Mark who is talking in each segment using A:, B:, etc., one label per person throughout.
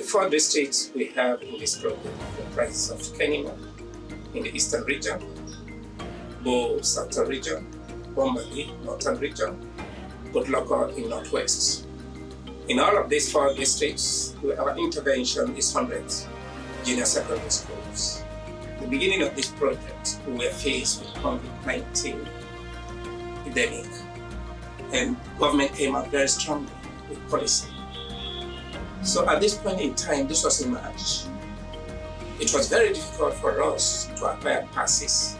A: 4 districts we have in this project comprises of Kenima in the eastern region, Bo southern region, Bombali northern region, Loko in northwest. In all of these 4 districts, our intervention is 100 junior secondary schools. At the beginning of this project, we were faced with COVID-19 epidemic, and government came out very strongly with policy. So at this point in time, this was in March. It was very difficult for us to acquire passes,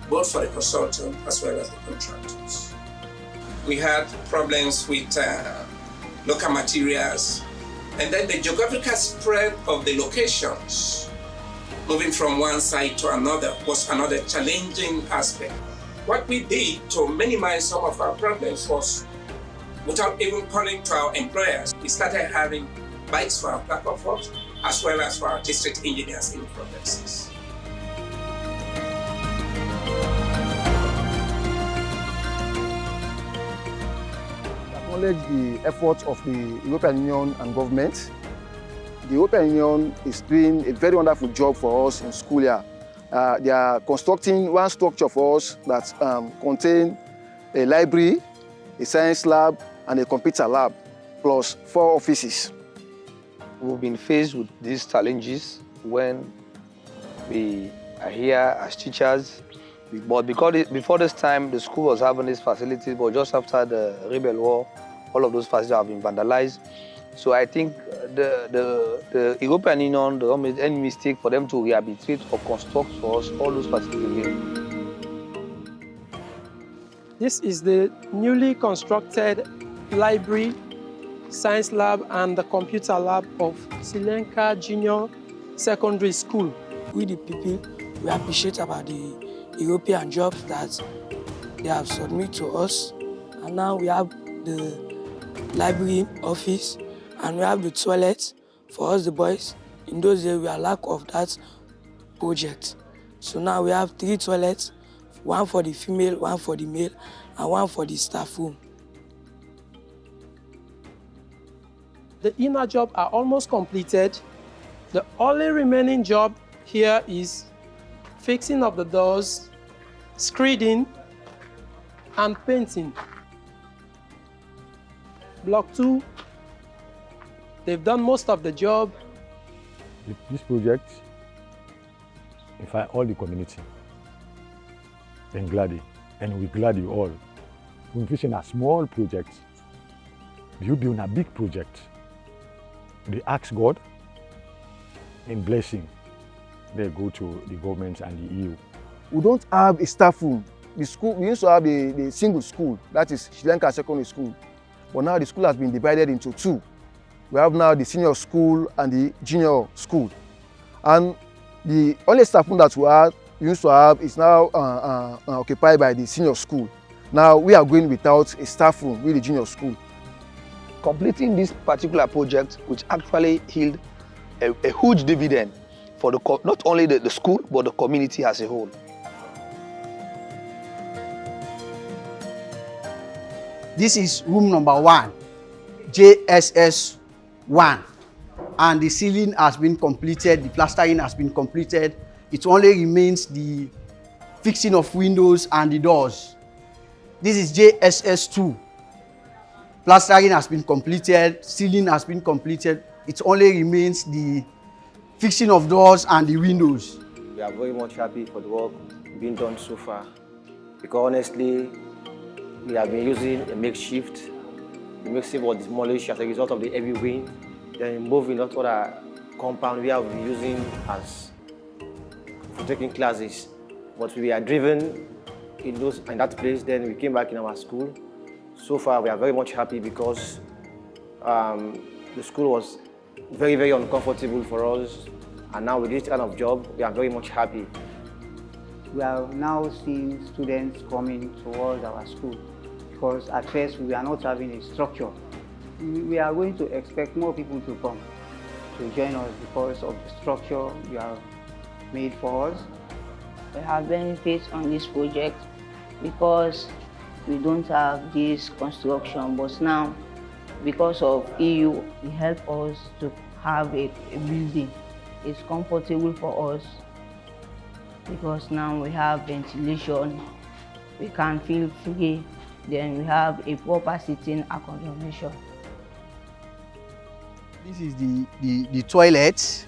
A: both for the consultant as well as the contractors. We had problems with local materials, and then the geographical spread of the locations, moving from one side to another, was another challenging aspect. What we did to minimize some of our problems was, without even calling to our employers, we started having bikes for our platform force, as well as for our district engineers in provinces.
B: Acknowledge the efforts of the European Union and government. The European Union is doing a very wonderful job for us in school here. They are constructing one structure for us that contains a library, a science lab, and a computer lab, plus 4 offices.
C: We've been faced with these challenges when we are here as teachers. But because before this time, the school was having these facilities, but just after the Rebel War, all of those facilities have been vandalized. So I think the European Union don't make any mistake for them to rehabilitate or construct for us all those facilities again.
D: This is the newly constructed library, science lab, and the computer lab of Sri Lanka Junior Secondary School.
E: We the people, we appreciate about the European jobs that they have submitted to us. And now we have the library office, and we have the toilet for us, the boys. In those days, we are lack of that project. So now we have 3 toilets, 1 for the female, 1 for the male, and 1 for the staff room.
D: The inner jobs are almost completed. The only remaining job here is fixing of the doors, screeding, and painting. Block 2, they've done most of the job.
F: This project invite all the community and glad, and we glad you all. We're facing a small project, you doing a big project. They ask God in blessing. They go to the government and the EU.
B: We don't have a staff room. The school, we used to have the single school, that is Sri Lanka Secondary School. But now the school has been divided into 2. We have now the senior school and the junior school. And the only staff room that we used to have is now occupied by the senior school. Now we are going without a staff room with the junior school.
C: Completing this particular project, which actually yield a huge dividend for not only the school, but the community as a whole.
G: This is room number 1, JSS 1, and the ceiling has been completed, the plastering has been completed. It only remains the fixing of windows and the doors. This is JSS 2. Plastering has been completed, ceiling has been completed. It only remains the fixing of doors and the windows.
H: We are very much happy for the work being done so far, because honestly, we have been using a makeshift. The makeshift was demolished as a result of the heavy wind. Then moving out to other compound we have been using as for taking classes. But we are driven in that place. Then we came back in our school. So far, we are very much happy because the school was very, very uncomfortable for us. And now with this kind of job, we are very much happy.
I: We are now seeing students coming towards our school because at first we are not having a structure. We are going to expect more people to come to join us because of the structure you have made for us.
J: We have benefits on this project because we don't have this construction, but now because of EU, it helps us to have a building. It's comfortable for us because now we have ventilation, we can feel free, then we have a proper sitting accommodation.
G: This is the toilet.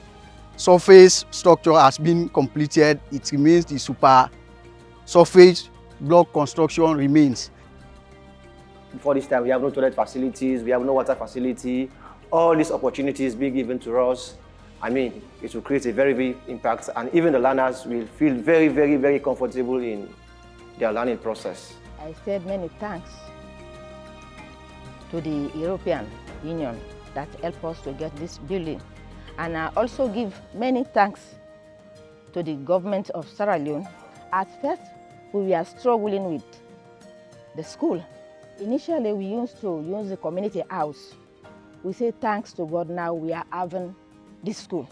G: Surface structure has been completed. It remains the super surface block construction remains.
H: Before this time, we have no toilet facilities, we have no water facility. All these opportunities being given to us, I mean, it will create a very big impact, and even the learners will feel very, very, very comfortable in their learning process.
K: I said many thanks to the European Union that helped us to get this building. And I also give many thanks to the government of Sierra Leone. At first, we were struggling with the school. Initially, we used to use the community house. We say thanks to God, now we are having this school.